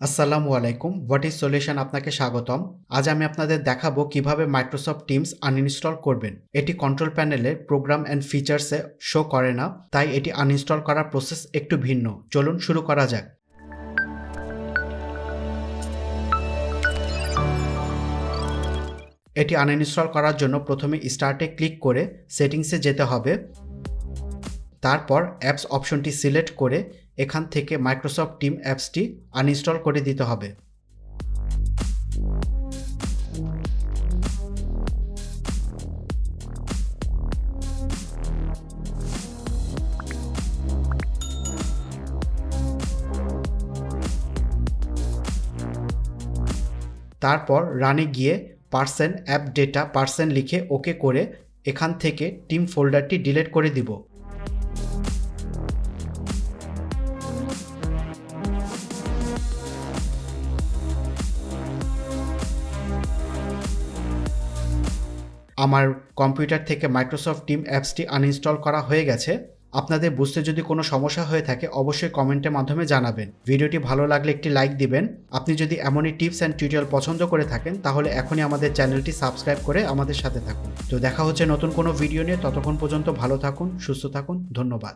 আসসালামু আলাইকুম, what is solution আপনাকে স্বাগতম। আজ আমি আপনাদের দেখাবো কিভাবে মাইক্রোসফট টিমস আনইনস্টল করবেন। এটি কন্ট্রোল প্যানেলে প্রোগ্রাম অ্যান্ড ফিচার্সে শো করে না, তাই এটি আনইনস্টল করার প্রসেস একটু ভিন্ন। চলুন শুরু করা যাক। এটি আনইনস্টল করার জন্য প্রথমে স্টার্টে ক্লিক করে সেটিংসে যেতে হবে। তারপর অ্যাপস অপশনটি সিলেক্ট করে এখান থেকে মাইক্রোসফট টিম অ্যাপসটি আনইনস্টল করে দিতে হবে। তারপর রানে গিয়ে অ্যাপ ডেটা লিখে ওকে করে এখান থেকে টিম ফোল্ডারটি ডিলিট করে দিব। আমার কম্পিউটার থেকে মাইক্রোসফট টিম অ্যাপসটি আনইনস্টল করা হয়ে গেছে। আপনাদের বুঝতে যদি কোনো সমস্যা হয়ে থাকে অবশ্যই কমেন্টের মাধ্যমে জানাবেন। ভিডিওটি ভালো লাগলে একটি লাইক দিবেন। আপনি যদি এমনই টিপস অ্যান্ড টিউটোরিয়াল পছন্দ করে থাকেন তাহলে এখনই আমাদের চ্যানেলটি সাবস্ক্রাইব করে আমাদের সাথে থাকুন। তো দেখা হচ্ছে নতুন কোনো ভিডিও নিয়ে। ততক্ষণ পর্যন্ত ভালো থাকুন, সুস্থ থাকুন। ধন্যবাদ।